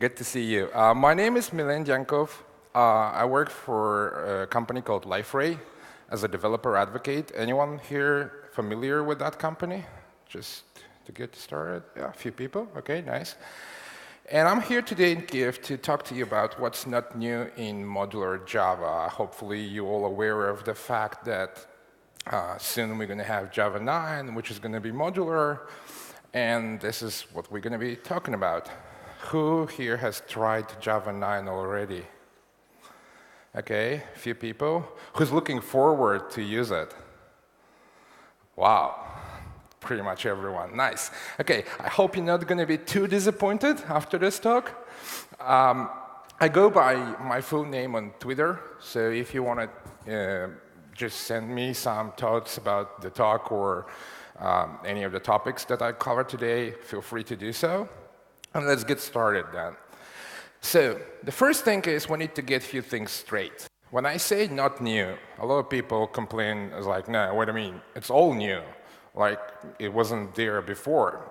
Good to see you. My name is Milen Dyankov. I work for a company called Liferay as a developer advocate. Anyone here familiar with that company? Just to get started? Yeah, a few people. OK, nice. And I'm here today in Kiev to talk to you about what's not new in modular Java. Hopefully, you're all aware of the fact that soon we're going to have Java 9, which is going to be modular. And this is what we're going to be talking about. Who here has tried Java 9 already? OK, a few people. Who's looking forward to use it? Wow, pretty much everyone. Nice. OK, I hope you're not going to be too disappointed after this talk. I go by my full name on Twitter, so if you want to just send me some thoughts about the talk or any of the topics that I covered today, feel free to do so. And let's get started then. So the first thing is we need to get a few things straight. When I say not new, a lot of people complain, it's like, no, what do you mean? It's all new. Like, it wasn't there before.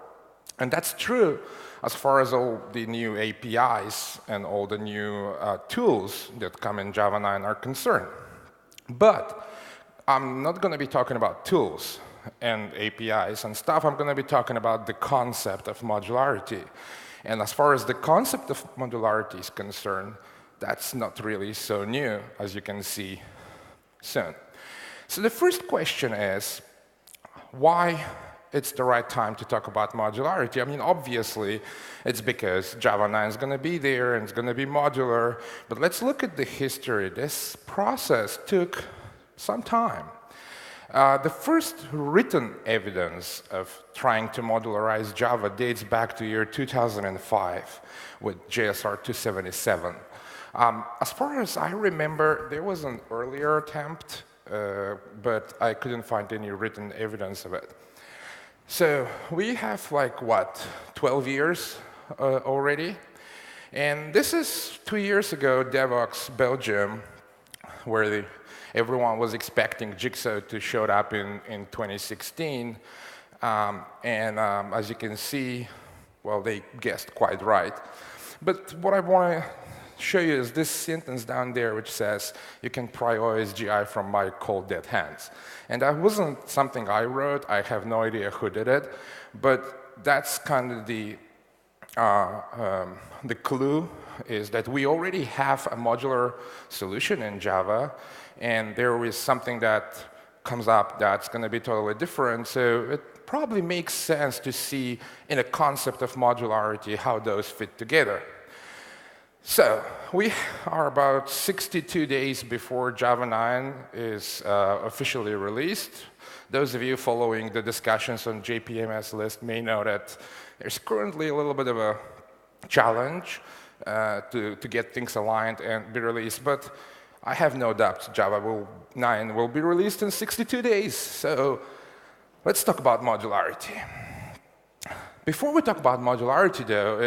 And that's true as far as all the new APIs and all the new tools that come in Java 9 are concerned. But I'm not going to be talking about tools and APIs and stuff. I'm going to be talking about the concept of modularity. And as far as the concept of modularity is concerned, that's not really so new, as you can see soon. So the first question is, why it's the right time to talk about modularity? I mean, obviously, it's because Java 9 is going to be there, and it's going to be modular. But let's look at the history. This process took some time. The first written evidence of trying to modularize Java dates back to year 2005 with JSR 277. As far as I remember, there was an earlier attempt, but I couldn't find any written evidence of it. So we have, like, what, 12 years already? And this is 2 years ago, Devox, Belgium, where everyone was expecting Jigsaw to show up in 2016. As you can see, well, they guessed quite right. But what I want to show you is this sentence down there, which says, you can pry OSGI from my cold dead hands. And that wasn't something I wrote. I have no idea who did it. But that's kind of the clue, is that we already have a modular solution in Java. And there is something that comes up that's going to be totally different. So it probably makes sense to see in a concept of modularity how those fit together. So we are about 62 days before Java 9 is officially released. Those of you following the discussions on JPMS list may know that there's currently a little bit of a challenge to get things aligned and be released. But I have no doubt Java 9 will be released in 62 days. So let's talk about modularity. Before we talk about modularity, though,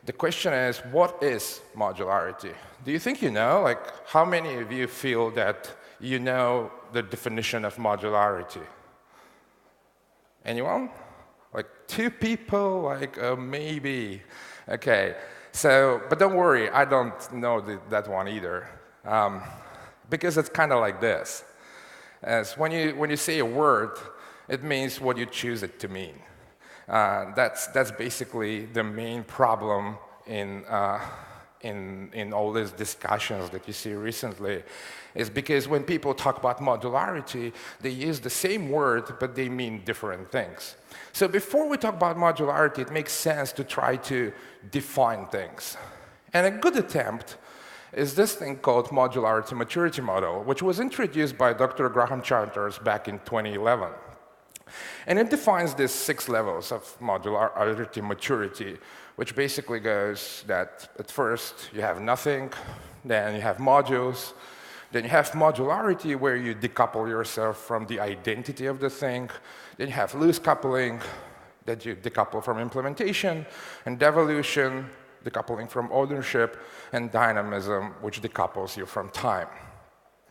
the question is, what is modularity? Do you think you know? Like, how many of you feel that you know the definition of modularity? Anyone? Like 2 people? Like, maybe. OK. So, but don't worry, I don't know that one either. Because it's kind of like this. As when you say a word, it means what you choose it to mean. That's basically the main problem in all these discussions that you see recently, is because when people talk about modularity, they use the same word, but they mean different things. So before we talk about modularity, it makes sense to try to define things. And a good attempt is this thing called modularity maturity model, which was introduced by Dr. Graham Charters back in 2011. And it defines these 6 levels of modularity maturity, which basically goes that at first you have nothing, then you have modules, then you have modularity, where you decouple yourself from the identity of the thing, then you have loose coupling, that you decouple from implementation, and devolution, decoupling from ownership, and dynamism, which decouples you from time.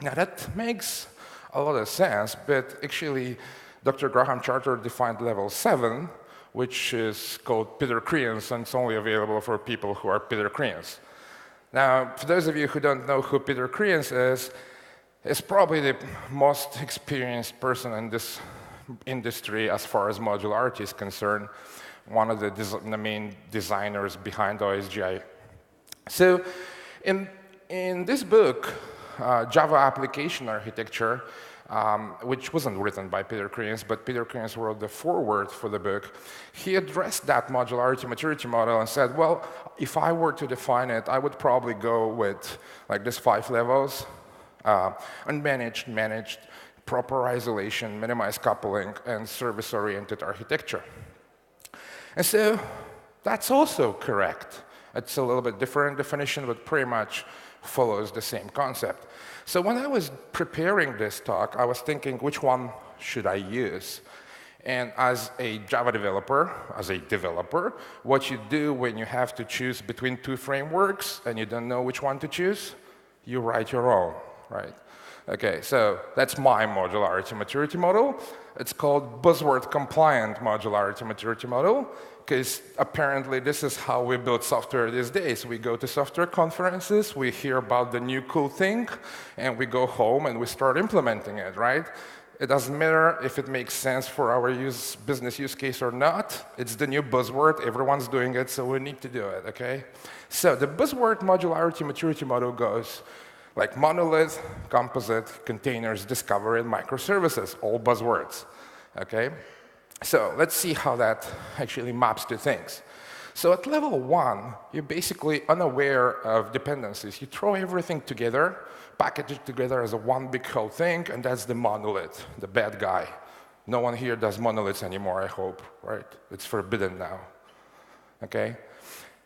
Now that makes a lot of sense, but actually Dr. Graham Charter defined level 7, which is called Peter Kriens, and it's only available for people who are Peter Kriens. Now, for those of you who don't know who Peter Kriens is probably the most experienced person in this industry as far as modularity is concerned, one of the main designers behind OSGI. So in this book, Java Application Architecture, which wasn't written by Peter Kriens, but Peter Kriens wrote the foreword for the book, he addressed that modularity maturity model and said, well, if I were to define it, I would probably go with like this 5 levels, unmanaged, managed, proper isolation, minimized coupling, and service-oriented architecture. And so that's also correct. It's a little bit different definition, but pretty much follows the same concept. So when I was preparing this talk, I was thinking, which one should I use? And as a Java developer, what you do when you have to choose between 2 frameworks and you don't know which one to choose, you write your own, right? Okay, so that's my modularity maturity model. It's called buzzword compliant modularity maturity model, because apparently this is how we build software these days. We go to software conferences, we hear about the new cool thing, and we go home and we start implementing it, right? It doesn't matter if it makes sense for our business use case or not. It's the new buzzword, everyone's doing it, so we need to do it, okay? So the buzzword modularity maturity model goes like monolith, composite, containers, discovery, and microservices, all buzzwords, okay? So let's see how that actually maps to things. So at level 1, you're basically unaware of dependencies. You throw everything together, package it together as a one big whole thing, and that's the monolith, the bad guy. No one here does monoliths anymore, I hope, right? It's forbidden now, okay?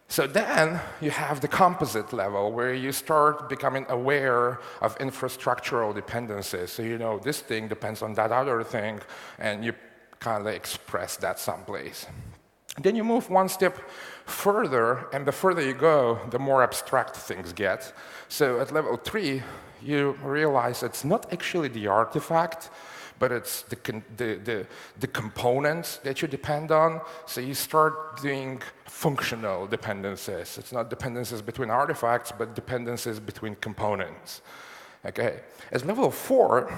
So then you have the composite level, where you start becoming aware of infrastructural dependencies. So you know this thing depends on that other thing, and you kind of express that someplace. Then you move one step further, and the further you go, the more abstract things get. So at level 3, you realize it's not actually the artifact, but it's the components that you depend on. So you start doing functional dependencies. It's not dependencies between artifacts, but dependencies between components. Okay. At level 4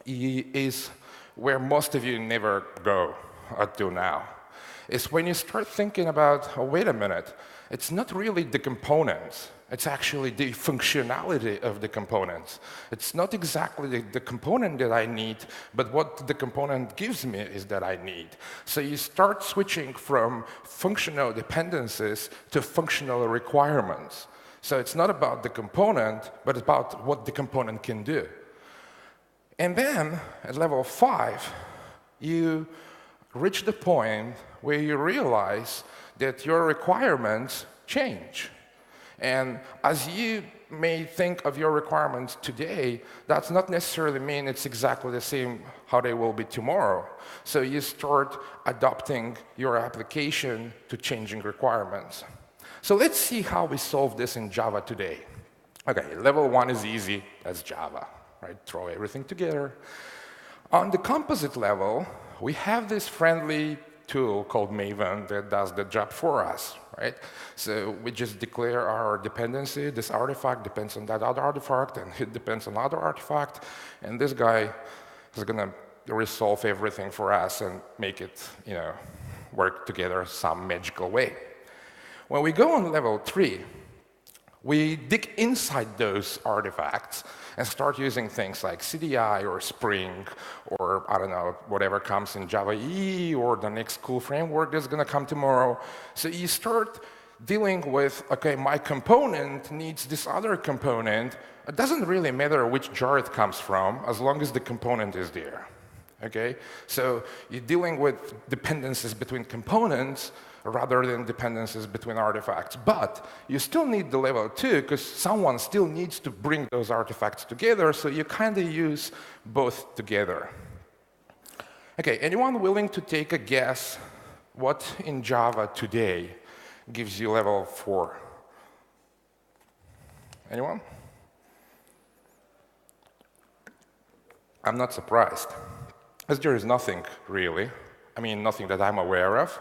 is where most of you never go until now. Is when you start thinking about, oh, wait a minute, it's not really the components. It's actually the functionality of the components. It's not exactly the component that I need, but what the component gives me is that I need. So you start switching from functional dependencies to functional requirements. So it's not about the component, but about what the component can do. And then, at level 5, you reach the point where you realize that your requirements change. And as you may think of your requirements today, that's not necessarily mean it's exactly the same how they will be tomorrow. So you start adopting your application to changing requirements. So let's see how we solve this in Java today. Okay, level 1 is easy, that's Java, right? Throw everything together. On the composite level, we have this friendly tool called Maven that does the job for us, right? So we just declare our dependency. This artifact depends on that other artifact, and it depends on other artifact. And this guy is going to resolve everything for us and make it, work together some magical way. When we go on level 3, we dig inside those artifacts and start using things like CDI or Spring or, I don't know, whatever comes in Java EE or the next cool framework that's going to come tomorrow. So you start dealing with, OK, my component needs this other component. It doesn't really matter which jar it comes from, as long as the component is there. Okay? So you're dealing with dependencies between components rather than dependencies between artifacts. But you still need the level 2, because someone still needs to bring those artifacts together, so you kind of use both together. Okay, anyone willing to take a guess what in Java today gives you level 4? Anyone? I'm not surprised, because there is nothing, really. I mean, nothing that I'm aware of.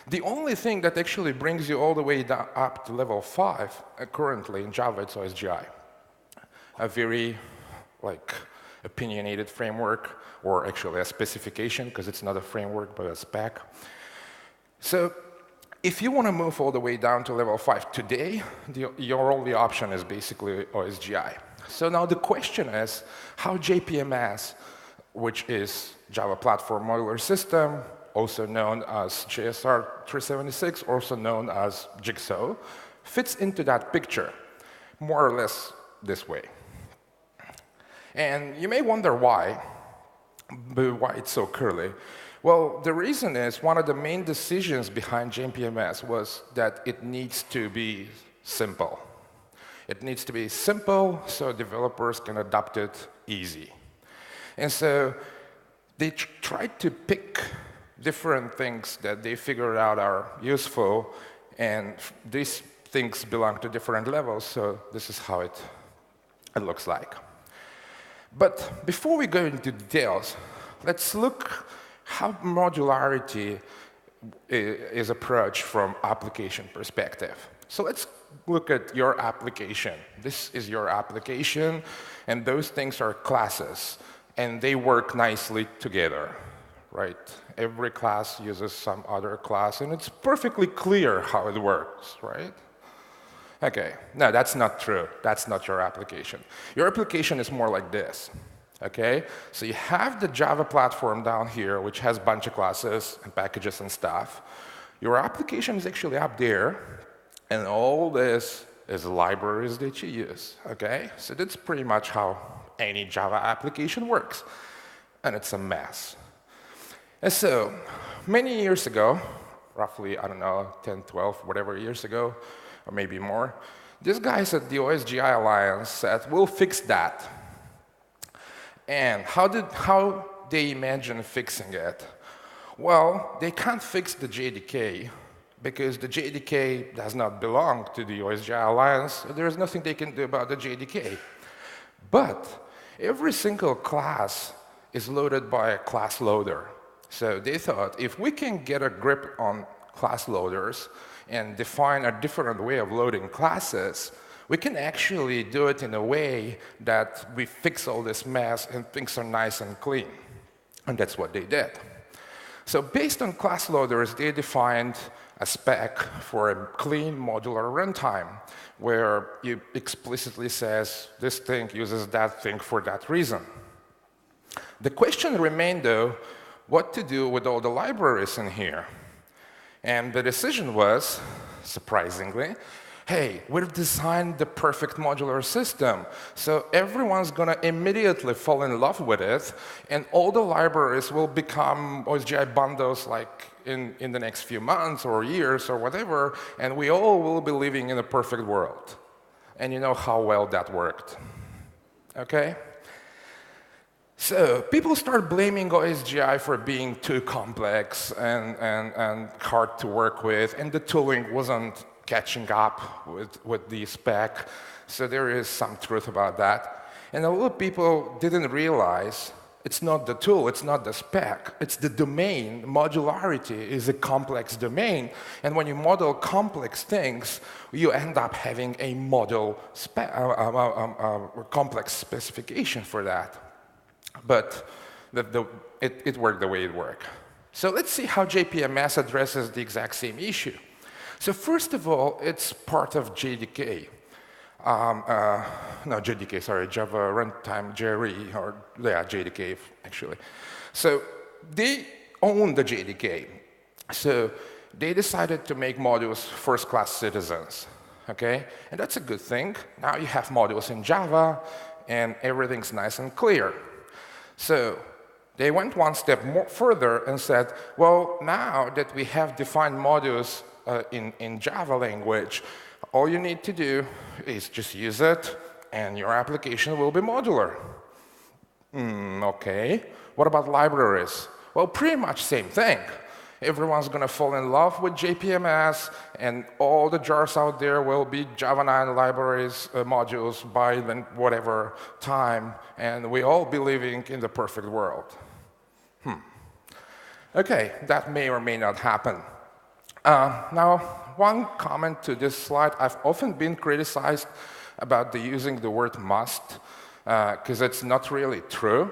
The only thing that actually brings you all the way down, up to level 5 currently in Java, it's OSGI. A very opinionated framework, or actually a specification, because it's not a framework, but a spec. So if you want to move all the way down to level 5 today, your only option is basically OSGI. So now the question is how JPMS, which is Java Platform Modular System, also known as JSR 376, also known as Jigsaw, fits into that picture, more or less this way. And you may wonder why, but why it's so curly. Well, the reason is one of the main decisions behind JPMS was that it needs to be simple. It needs to be simple so developers can adopt it easy. And so they tried to pick different things that they figured out are useful, and these things belong to different levels, so this is how it looks like. But before we go into details, let's look how modularity is approached from application perspective. So let's look at your application. This is your application, and those things are classes, and they work nicely together, right? Every class uses some other class, and it's perfectly clear how it works, right? Okay, no, that's not true. That's not your application. Your application is more like this, okay? So you have the Java platform down here, which has a bunch of classes and packages and stuff. Your application is actually up there, and all this is libraries that you use, okay? So that's pretty much how any Java application works, and it's a mess. And so many years ago, roughly, I don't know, 10, 12, whatever years ago, or maybe more, these guys at the OSGI Alliance said, we'll fix that. And how they imagine fixing it? Well, they can't fix the JDK, because the JDK does not belong to the OSGI Alliance, so there's nothing they can do about the JDK. But every single class is loaded by a class loader. So they thought, if we can get a grip on class loaders and define a different way of loading classes, we can actually do it in a way that we fix all this mess and things are nice and clean. And that's what they did. So based on class loaders, they defined a spec for a clean modular runtime, where it explicitly says this thing uses that thing for that reason. The question remained, though, what to do with all the libraries in here. And the decision was, surprisingly, hey, we've designed the perfect modular system, so everyone's going to immediately fall in love with it, and all the libraries will become OSGI bundles like in the next few months or years or whatever, and we all will be living in a perfect world. And you know how well that worked, okay? So people start blaming OSGI for being too complex and hard to work with, and the tooling wasn't catching up with the spec. So there is some truth about that. And a lot of people didn't realize it's not the tool, it's not the spec, it's the domain. Modularity is a complex domain, and when you model complex things, you end up having a complex specification for that. But it worked the way it worked. So let's see how JPMS addresses the exact same issue. So first of all, it's part of JDK. No, JDK, sorry, Java Runtime JRE, or yeah, JDK, actually. So they own the JDK. So they decided to make modules first-class citizens, okay? And that's a good thing. Now you have modules in Java, and everything's nice and clear. So they went one step more further and said, well, now that we have defined modules in Java language, all you need to do is just use it, and your application will be modular. Okay. What about libraries? Well, pretty much same thing. Everyone's going to fall in love with JPMS, and all the jars out there will be Java 9 libraries, modules by whatever time, and we all be living in the perfect world. Okay, that may or may not happen. Now, one comment to this slide, I've often been criticized about using the word must, because it's not really true.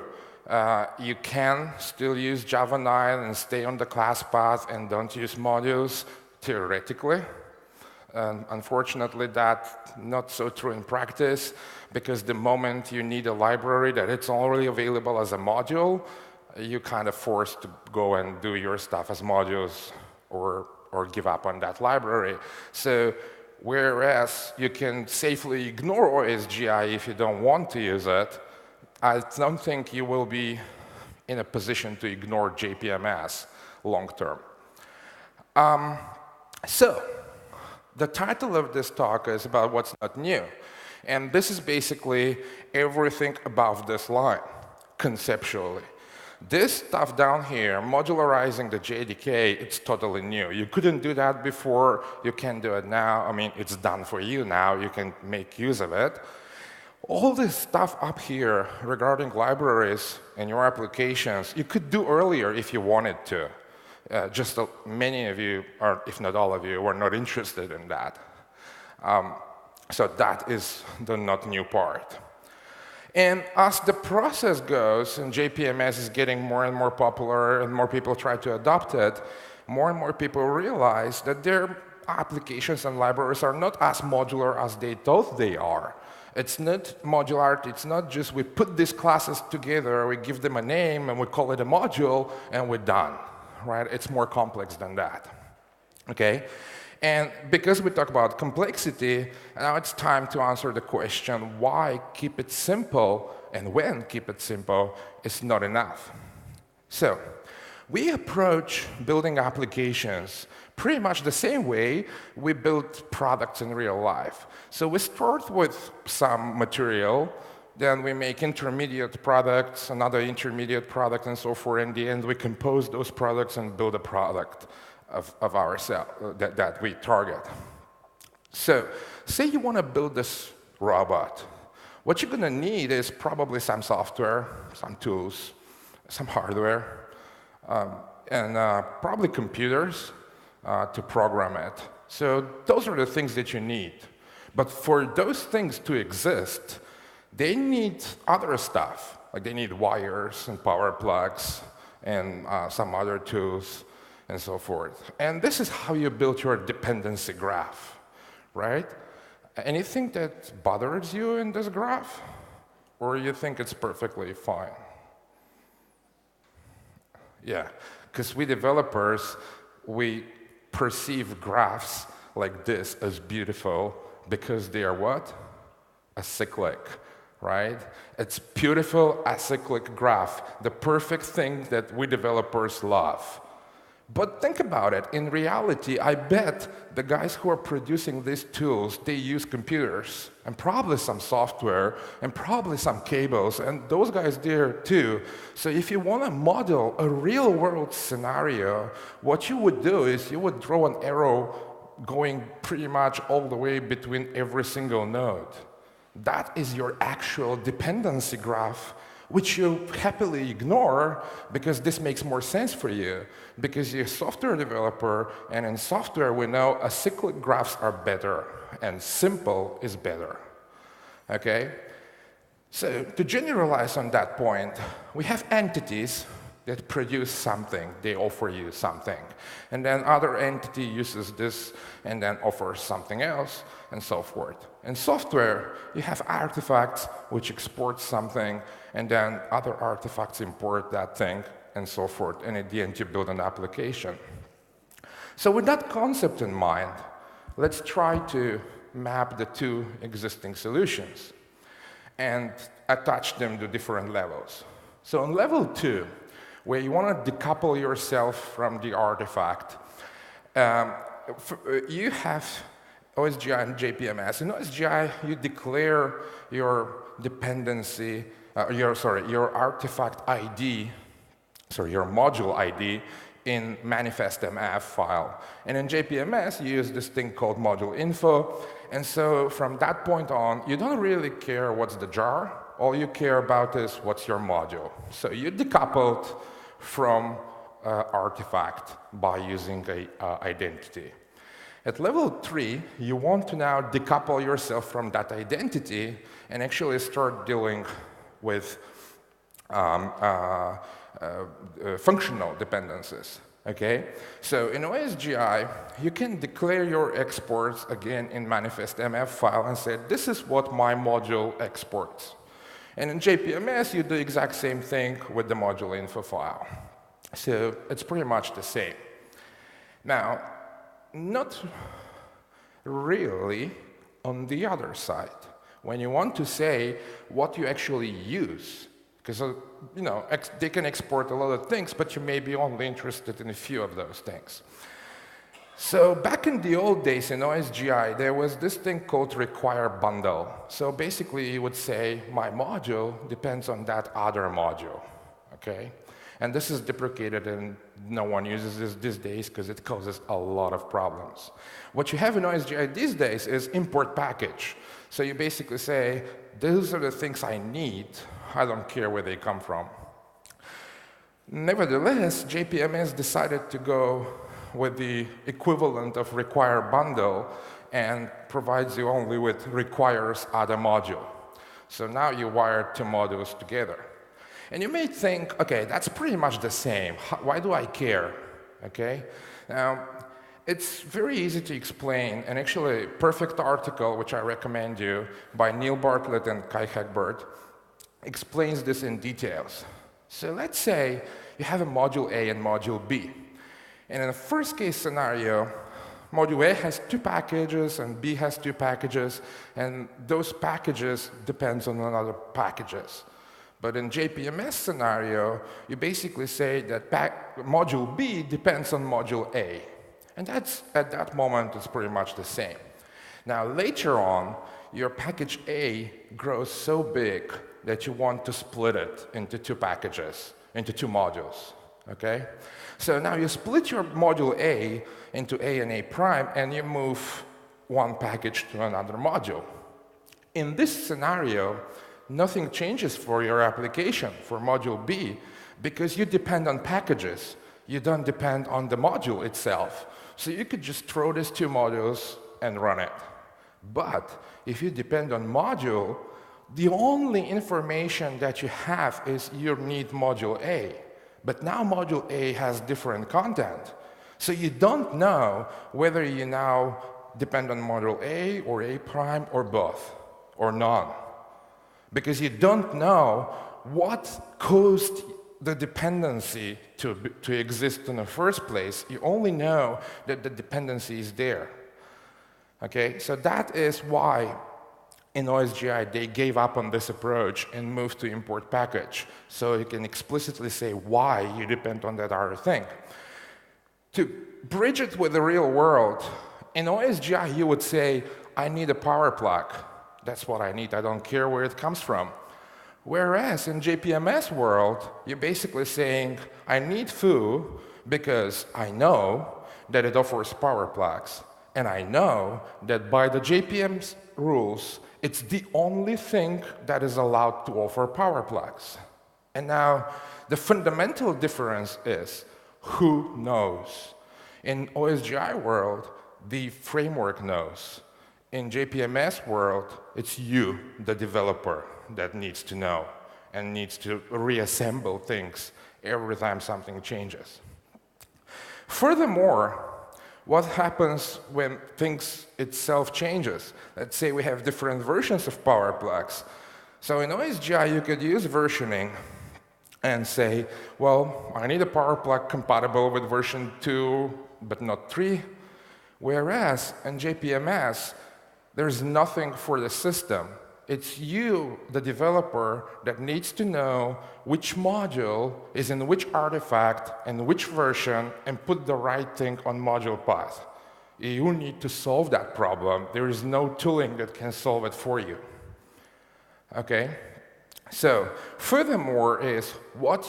You can still use Java 9 and stay on the class path and don't use modules, theoretically. Unfortunately, that's not so true in practice, because the moment you need a library that it's already available as a module, you're kind of forced to go and do your stuff as modules or give up on that library. So whereas you can safely ignore OSGI if you don't want to use it, I don't think you will be in a position to ignore JPMS long term. So the title of this talk is about what's not new. And this is basically everything above this line, conceptually. This stuff down here, modularizing the JDK, it's totally new. You couldn't do that before, you can do it now. I mean, it's done for you now, you can make use of it. All this stuff up here regarding libraries and your applications, you could do earlier if you wanted to. Just many of you, or if not all of you, were not interested in that. So that is the not new part. And as the process goes, and JPMS is getting more and more popular, and more people try to adopt it, more and more people realize that their applications and libraries are not as modular as they thought they are. It's not modularity, it's not just we put these classes together, we give them a name, and we call it a module, and we're done, right? It's more complex than that, okay? And because we talk about complexity, now it's time to answer the question, why keep it simple, and when keep it simple is not enough. So we approach building applications pretty much the same way we build products in real life. So we start with some material, then we make intermediate products, another intermediate product, and so forth. In the end, we compose those products and build a product of ourselves that we target. So say you want to build this robot. What you're going to need is probably some software, some tools, some hardware, and probably computers to program it. So those are the things that you need. But for those things to exist, they need other stuff. Like they need wires and power plugs and some other tools and so forth. And this is how you build your dependency graph, right? Anything that bothers you in this graph? Or you think it's perfectly fine? Yeah, because we developers, we perceive graphs like this as beautiful because they are what? Acyclic, right? It's beautiful acyclic graph, the perfect thing that we developers love. But think about it. In reality, I bet the guys who are producing these tools, they use computers and probably some software and probably some cables, and those guys there too. So if you want to model a real-world scenario, what you would do is you would draw an arrow going pretty much all the way between every single node. That is your actual dependency graph, which you happily ignore because this makes more sense for you, because you're a software developer, and in software we know acyclic graphs are better, and simple is better, okay? So to generalize on that point, we have entities that produce something, they offer you something, and then other entity uses this and then offers something else, and so forth. In software, you have artifacts which export something, and then other artifacts import that thing, and so forth, and at the end you build an application. So with that concept in mind, let's try to map the two existing solutions and attach them to different levels. So on level 2, where you want to decouple yourself from the artifact, you have OSGI and JPMS. In OSGI, you declare your dependency, your artifact ID, your module ID in manifest.mf file. And in JPMS, you use this thing called module info. And so from that point on, you don't really care what's the jar. All you care about is what's your module. So you decoupled from artifact by using an identity. At level 3, you want to now decouple yourself from that identity and actually start dealing with functional dependencies. Okay? So in OSGI, you can declare your exports again in manifest MF file and say, this is what my module exports. And in JPMS, you do the exact same thing with the module info file. So it's pretty much the same. Now, not really on the other side. When you want to say what you actually use, because they can export a lot of things, but you may be only interested in a few of those things. So back in the old days in OSGI, there was this thing called require bundle. So basically, you would say, my module depends on that other module. Okay? And this is deprecated, and no one uses this these days because it causes a lot of problems. What you have in OSGI these days is import package. So you basically say, those are the things I need. I don't care where they come from. Nevertheless, JPMS decided to go with the equivalent of require bundle and provides you only with requires other module. So now you wire two modules together. And you may think, okay, that's pretty much the same. Why do I care? Okay? Now, it's very easy to explain, and actually a perfect article, which I recommend you, by Neil Bartlett and Kai Hegbert, explains this in details. So let's say you have a module A and module B. And in the first case scenario, module A has two packages and B has two packages, and those packages depends on another packages. But in JPMS scenario, you basically say that module B depends on module A. And that's, at that moment, it's pretty much the same. Now, later on, your package A grows so big that you want to split it into two packages, into two modules. Okay? So now you split your module A into A and A prime, and you move one package to another module. In this scenario, nothing changes for your application, for module B, because you depend on packages. You don't depend on the module itself. So you could just throw these two modules and run it. But if you depend on module, the only information that you have is you need module A. But now module A has different content. So you don't know whether you now depend on module A or A prime or both, or none. Because you don't know what caused the dependency to exist in the first place. You only know that the dependency is there. Okay, so that is why in OSGI they gave up on this approach and moved to import package. So you can explicitly say why you depend on that other thing. To bridge it with the real world, in OSGI you would say, I need a power plug. That's what I need. I don't care where it comes from. Whereas in JPMS world, you're basically saying, I need foo because I know that it offers power plugs. And I know that by the JPM's rules, it's the only thing that is allowed to offer power plugs. And now, the fundamental difference is who knows. In OSGI world, the framework knows. In JPMS world, it's you, the developer, that needs to know and needs to reassemble things every time something changes. Furthermore, what happens when things itself changes? Let's say we have different versions of power plugs. So in OSGI, you could use versioning and say, well, I need a power plug compatible with version 2, but not 3. Whereas in JPMS, there's nothing for the system. It's you, the developer, that needs to know which module is in which artifact and which version and put the right thing on module path. You need to solve that problem. There is no tooling that can solve it for you. Okay? So, furthermore is, what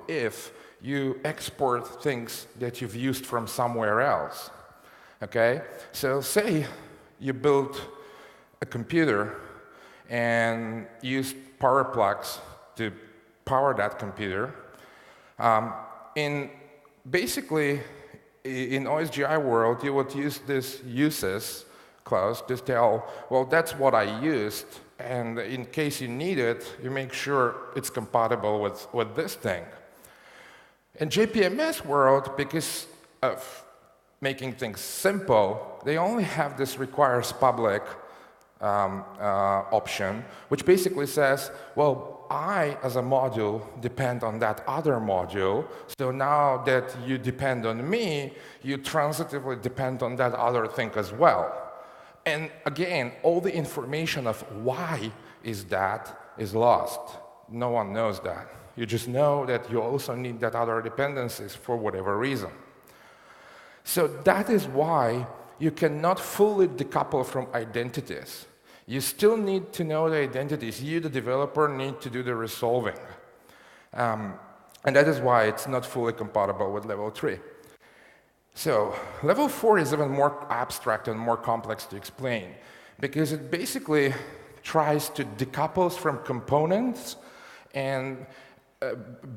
if you export things that you've used from somewhere else? Okay? So say you built a computer and used power plugs to power that computer. In basically, in OSGI world, you would use this uses clause to tell, well, that's what I used, and in case you need it, you make sure it's compatible with this thing. In JPMS world, because of making things simple, they only have this requires public option, which basically says, well, I, as a module, depend on that other module, so now that you depend on me, you transitively depend on that other thing as well. And again, all the information of why is that is lost. No one knows that. You just know that you also need that other dependencies for whatever reason. So that is why you cannot fully decouple from identities. You still need to know the identities. You, the developer, need to do the resolving. And that is why it's not fully compatible with level 3. So level 4 is even more abstract and more complex to explain, because it basically tries to decouple from components and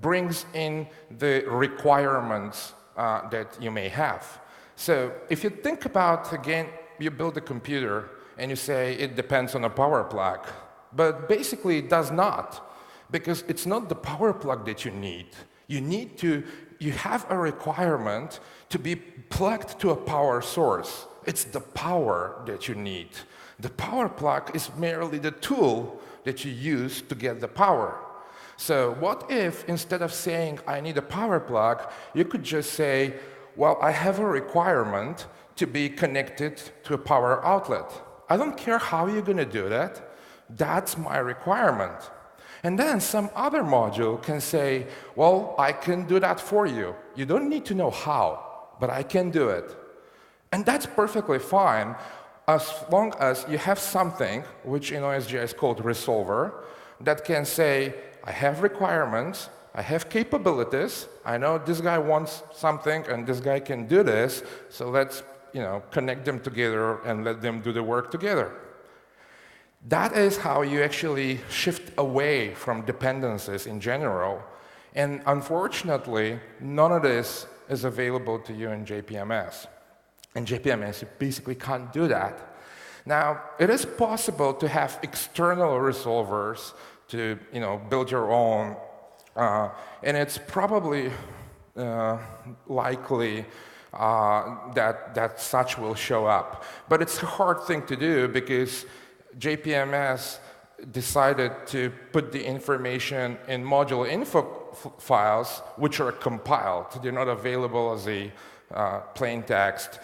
brings in the requirements that you may have. So if you think about, again, you build a computer, and you say it depends on a power plug. But basically it does not, because it's not the power plug that you need. You have a requirement to be plugged to a power source. It's the power that you need. The power plug is merely the tool that you use to get the power. So what if, instead of saying I need a power plug, you could just say, well, I have a requirement to be connected to a power outlet. I don't care how you're going to do that. That's my requirement. And then some other module can say, well, I can do that for you. You don't need to know how, but I can do it. And that's perfectly fine, as long as you have something, which in OSGI is called resolver, that can say, I have requirements, I have capabilities, I know this guy wants something and this guy can do this, so let's connect them together and let them do the work together. That is how you actually shift away from dependencies in general. And unfortunately, none of this is available to you in JPMS. In JPMS, you basically can't do that. Now, it is possible to have external resolvers to build your own, and it's probably likely that such will show up. But it's a hard thing to do because JPMS decided to put the information in module info files, which are compiled. They're not available as a plain text,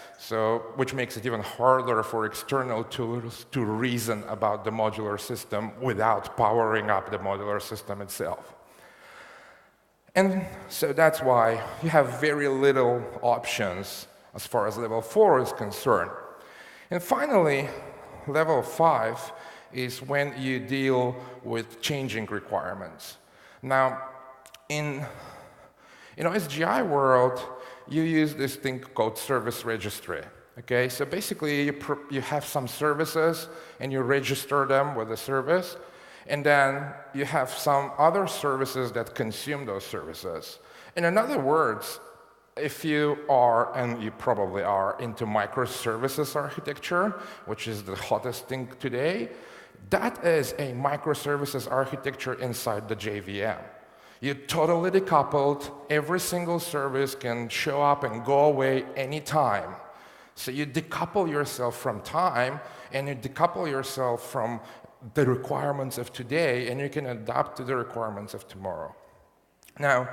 which makes it even harder for external tools to reason about the modular system without powering up the modular system itself. And so that's why you have very little options as far as level 4 is concerned. And finally, level 5 is when you deal with changing requirements. Now, in OSGI world, you use this thing called service registry. Okay, so basically you have some services and you register them with a service, and then you have some other services that consume those services. And in other words, if you are, and you probably are, into microservices architecture, which is the hottest thing today, that is a microservices architecture inside the JVM. You totally decoupled. Every single service can show up and go away anytime. So you decouple yourself from time, and you decouple yourself from the requirements of today, and you can adapt to the requirements of tomorrow. Now,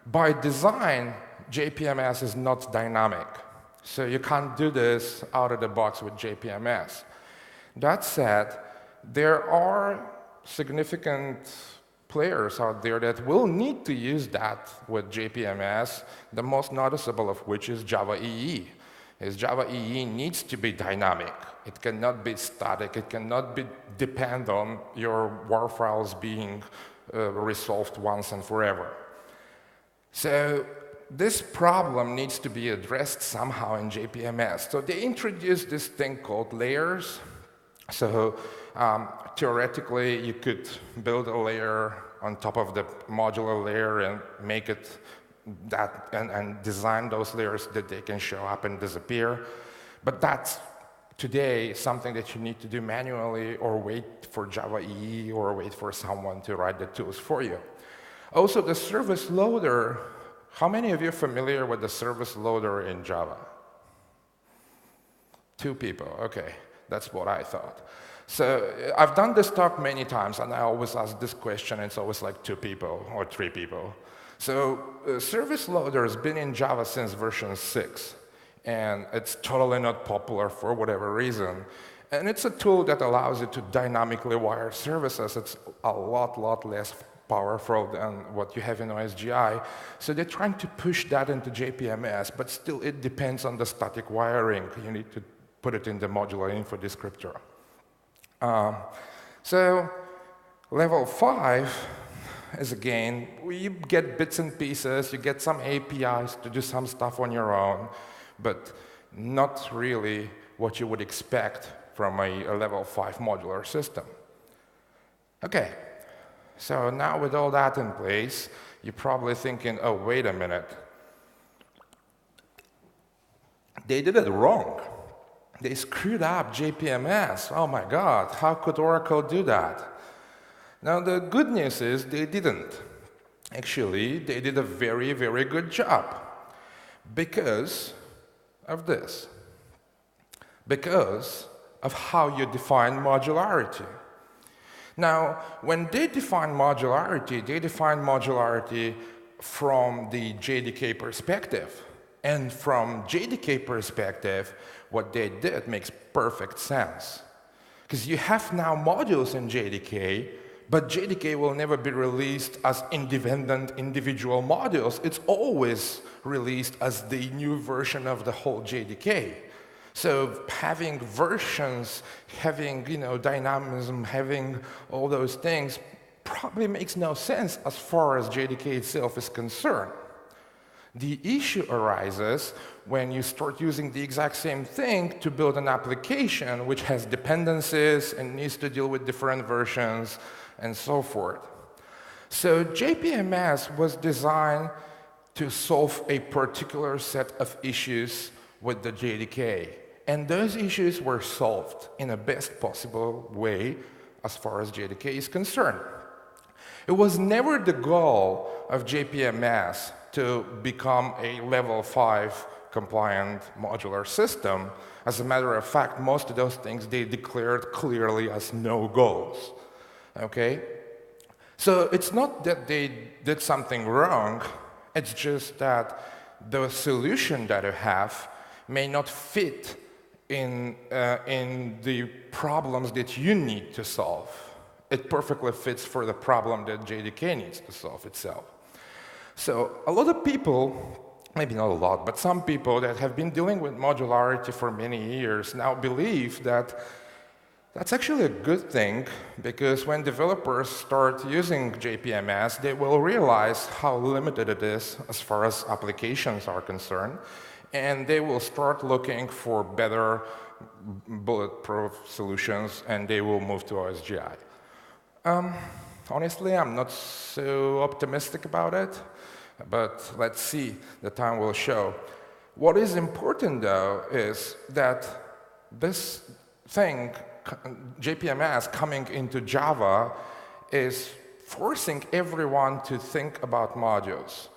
by design, JPMS is not dynamic. So you can't do this out of the box with JPMS. That said, there are significant players out there that will need to use that with JPMS, the most noticeable of which is Java EE. Java EE needs to be dynamic. It cannot be static. It cannot depend on your WAR files being resolved once and forever. So this problem needs to be addressed somehow in JPMS. So they introduced this thing called layers. So theoretically, you could build a layer on top of the modular layer and make it and design those layers that they can show up and disappear. But that's today something that you need to do manually or wait for Java EE or wait for someone to write the tools for you. Also, the service loader, how many of you are familiar with the service loader in Java? 2 people, okay, that's what I thought. So I've done this talk many times, and I always ask this question, and it's always like 2 people or 3 people. So service loader has been in Java since version 6, and it's totally not popular for whatever reason. And it's a tool that allows you to dynamically wire services. It's a lot less powerful than what you have in OSGI. So they're trying to push that into JPMS, but still it depends on the static wiring. You need to put it in the modular info descriptor. So level 5 is, again, you get bits and pieces, you get some APIs to do some stuff on your own, but not really what you would expect from a level 5 modular system. Okay, so now with all that in place, you're probably thinking, oh, wait a minute. They did it wrong. They screwed up JPMS. Oh my God, how could Oracle do that? Now the good news is they didn't. Actually, they did a very good job because of this. Because of how you define modularity. Now, when they define modularity from the JDK perspective. And from JDK perspective, what they did makes perfect sense. Because you have now modules in JDK, but JDK will never be released as independent individual modules. It's always released as the new version of the whole JDK. So having versions, having dynamism, having all those things probably makes no sense as far as JDK itself is concerned. The issue arises when you start using the exact same thing to build an application which has dependencies and needs to deal with different versions and so forth. So JPMS was designed to solve a particular set of issues with the JDK. And those issues were solved in the best possible way as far as JDK is concerned. It was never the goal of JPMS to become a level 5 compliant modular system. As a matter of fact, most of those things they declared clearly as no-goes. Okay? So it's not that they did something wrong, it's just that the solution that you have may not fit in the problems that you need to solve. It perfectly fits for the problem that JDK needs to solve itself. So a lot of people, maybe not a lot, but some people that have been dealing with modularity for many years now believe that that's actually a good thing, because when developers start using JPMS, they will realize how limited it is as far as applications are concerned, and they will start looking for better bulletproof solutions, and they will move to OSGI. Honestly, I'm not so optimistic about it, but let's see, the time will show. What is important, though, is that this thing, JPMS coming into Java, is forcing everyone to think about modules,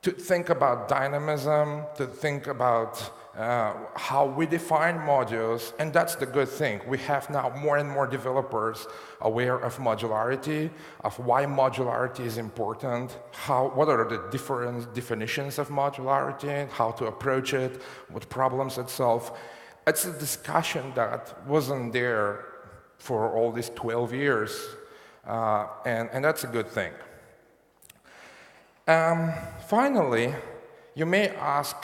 to think about dynamism, to think about how we define modules, and that's the good thing. We have now more and more developers aware of modularity, of why modularity is important, what are the different definitions of modularity, how to approach it, what problems it solves. It's a discussion that wasn't there for all these 12 years, and that's a good thing. Finally, you may ask,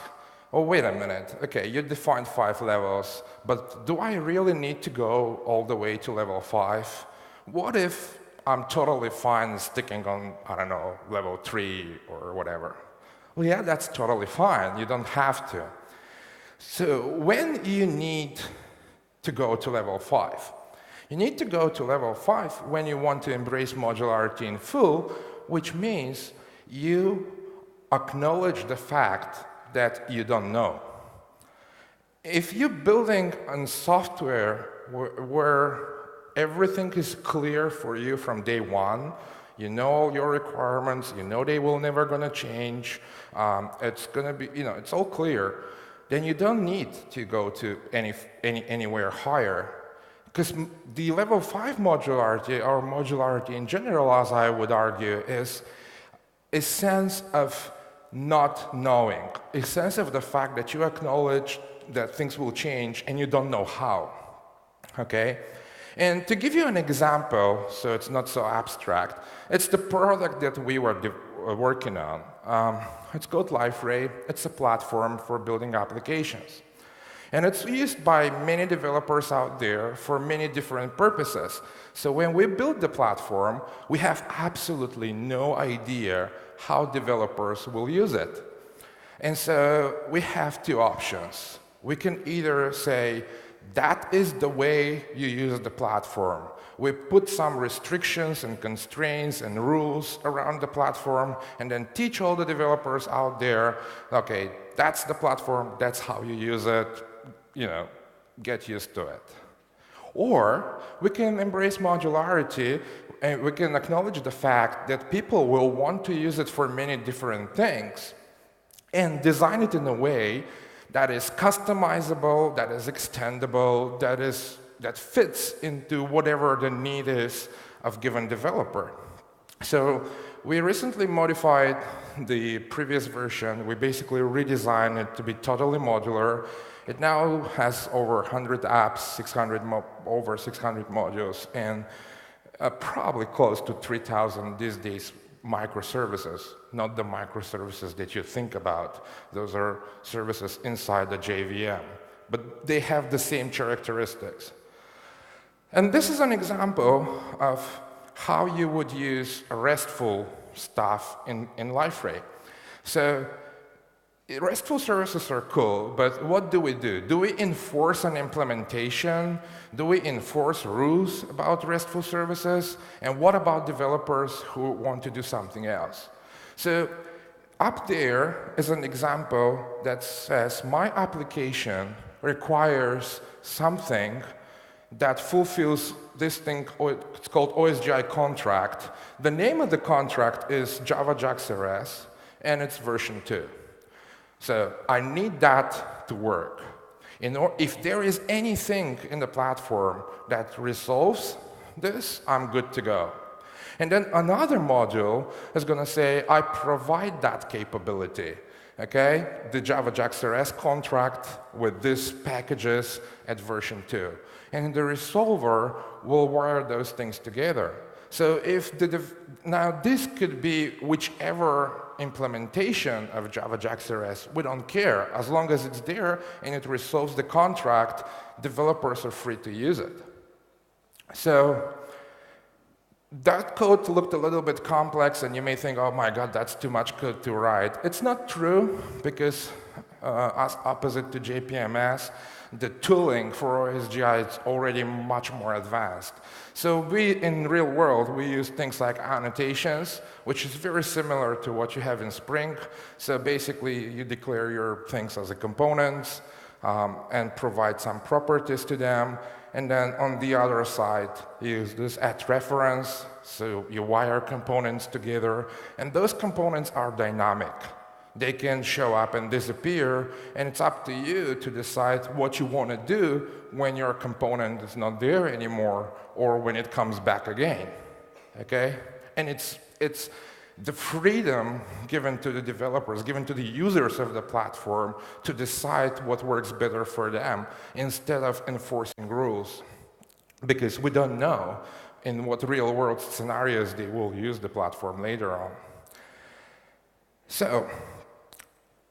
oh, wait a minute, okay, you defined 5 levels, but do I really need to go all the way to level 5? What if I'm totally fine sticking on, I don't know, level 3 or whatever? Well, yeah, that's totally fine, you don't have to. So when you need to go to level 5? You need to go to level 5 when you want to embrace modularity in full, which means you acknowledge the fact that you don't know. If you're building on software where everything is clear for you from day one, you know all your requirements, you know they will never going to change, it's going to be, it's all clear, then you don't need to go to anywhere higher. Because the level 5 modularity, or modularity in general, as I would argue, is a sense of not knowing, a sense of the fact that you acknowledge that things will change and you don't know how, okay? And to give you an example, so it's not so abstract, it's the product that we were working on. It's called Liferay. It's a platform for building applications. And it's used by many developers out there for many different purposes. So when we build the platform, we have absolutely no idea how developers will use it. And so we have two options. We can either say, that is the way you use the platform. We put some restrictions and constraints and rules around the platform and then teach all the developers out there, okay, that's the platform, that's how you use it, get used to it. Or we can embrace modularity and we can acknowledge the fact that people will want to use it for many different things and design it in a way that is customizable, that is extendable, that fits into whatever the need is of given developer. So we recently modified the previous version. We basically redesigned it to be totally modular. It now has over 100 apps, over 600 modules, and probably close to 3,000 these days microservices, not the microservices that you think about. Those are services inside the JVM, but they have the same characteristics. And this is an example of how you would use RESTful stuff in Liferay. So RESTful services are cool, but what do? Do we enforce an implementation? Do we enforce rules about RESTful services? And what about developers who want to do something else? So up there is an example that says my application requires something that fulfills this thing, it's called OSGI contract. The name of the contract is Java JAX-RS, and it's version 2. So I need that to work. If there is anything in the platform that resolves this, I'm good to go. And then another module is going to say, I provide that capability. Okay? The Java JAX-RS contract with these packages at version 2. And the resolver will wire those things together. So if now this could be whichever implementation of Java JAX-RS, we don't care. As long as it's there and it resolves the contract, developers are free to use it. So that code looked a little bit complex, and you may think, oh my God, that's too much code to write. It's not true, because as opposite to JPMS, the tooling for OSGI is already much more advanced. So in real world, we use things like annotations, which is very similar to what you have in Spring. So basically, you declare your things as a components and provide some properties to them. And then on the other side, you use this at reference. So you wire components together. And those components are dynamic. They can show up and disappear, and it's up to you to decide what you want to do when your component is not there anymore or when it comes back again, okay? And it's the freedom given to the developers, given to the users of the platform to decide what works better for them instead of enforcing rules, because we don't know in what real-world scenarios they will use the platform later on. So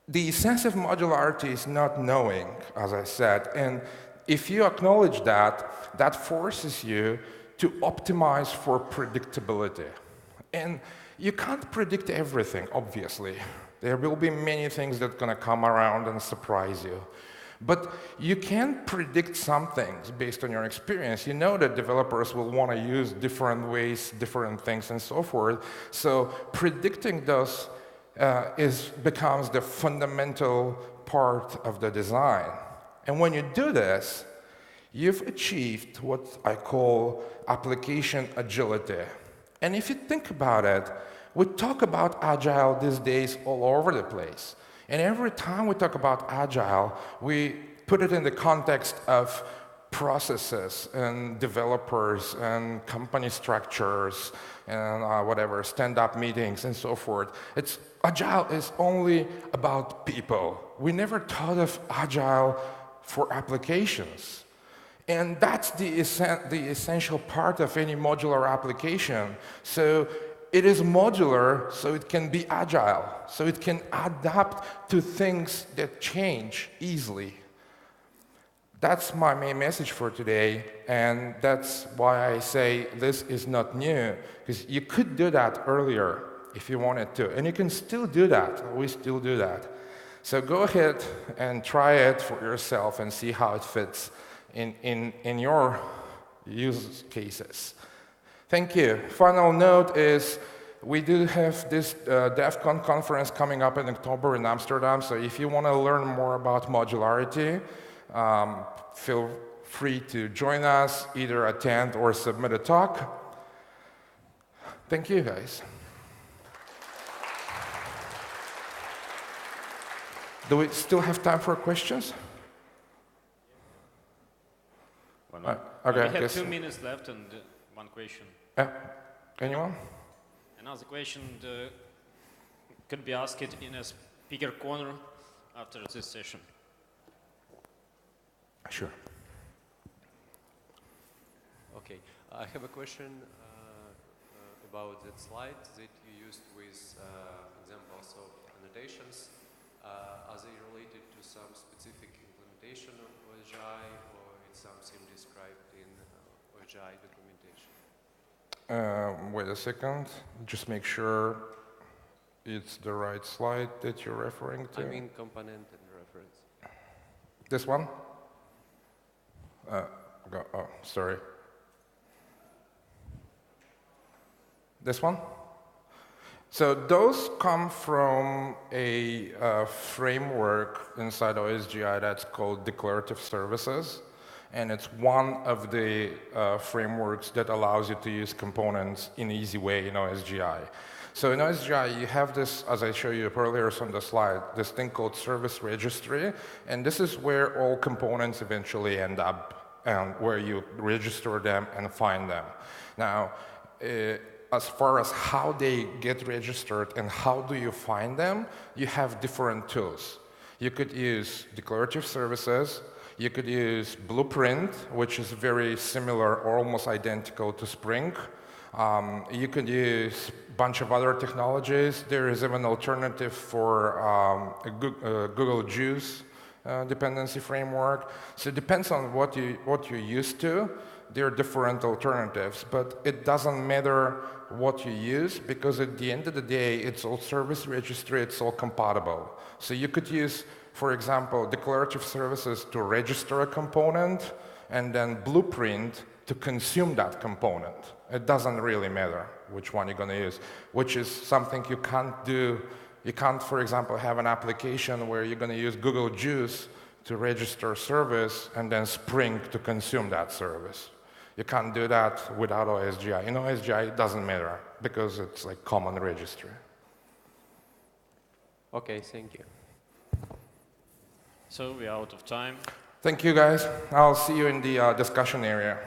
the sense of modularity is not knowing, as I said, and if you acknowledge that, that forces you to optimize for predictability. And you can't predict everything, obviously. There will be many things that are going to come around and surprise you. But you can predict some things based on your experience. You know that developers will want to use different ways, different things, and so forth. So predicting those becomes the fundamental part of the design. And when you do this, you've achieved what I call application agility. And if you think about it, we talk about agile these days all over the place. And every time we talk about agile, we put it in the context of processes and developers and company structures and whatever, stand-up meetings and so forth. Agile is only about people. We never thought of agile for applications. And that's the essential part of any modular application. So it is modular, so it can be agile, so it can adapt to things that change easily. That's my main message for today, and that's why I say this is not new, because you could do that earlier if you wanted to, and you can still do that. We still do that. So go ahead and try it for yourself and see how it fits in your use cases. Thank you. Final note is we do have this DevCon conference coming up in October in Amsterdam, so if you want to learn more about modularity, feel free to join us, either attend or submit a talk. Thank you, guys. Do we still have time for questions? Okay, we have 2 minutes left and one question. Anyone? Another question could be asked in a speaker corner after this session. Sure. Okay, I have a question about that slide that you used with examples of annotations. Are they related to some specific implementation of OSGI, or it's something described in OSGI documentation? Wait a second, just make sure it's the right slide that you're referring to. I mean component and reference. This one? Oh, sorry. This one? So those come from a framework inside OSGI that's called declarative services. And it's one of the frameworks that allows you to use components in an easy way in OSGI. So in OSGI, you have this, as I showed you earlier on the slide, this thing called service registry. And this is where all components eventually end up, and where you register them and find them. Now, as far as how they get registered and how do you find them, you have different tools. You could use declarative services. You could use Blueprint, which is very similar or almost identical to Spring. You could use a bunch of other technologies. There is even an alternative for Google Juice dependency framework. So it depends on what you're used to. There are different alternatives, but it doesn't matter what you use, because at the end of the day, it's all service registry, it's all compatible. So you could use, for example, declarative services to register a component, and then Blueprint to consume that component. It doesn't really matter which one you're going to use, which is something you can't do. You can't, for example, have an application where you're going to use Google Juice to register service and then Spring to consume that service. You can't do that without OSGI. In OSGI, it doesn't matter because it's like common registry. Okay, thank you. So we're out of time. Thank you, guys. I'll see you in the discussion area.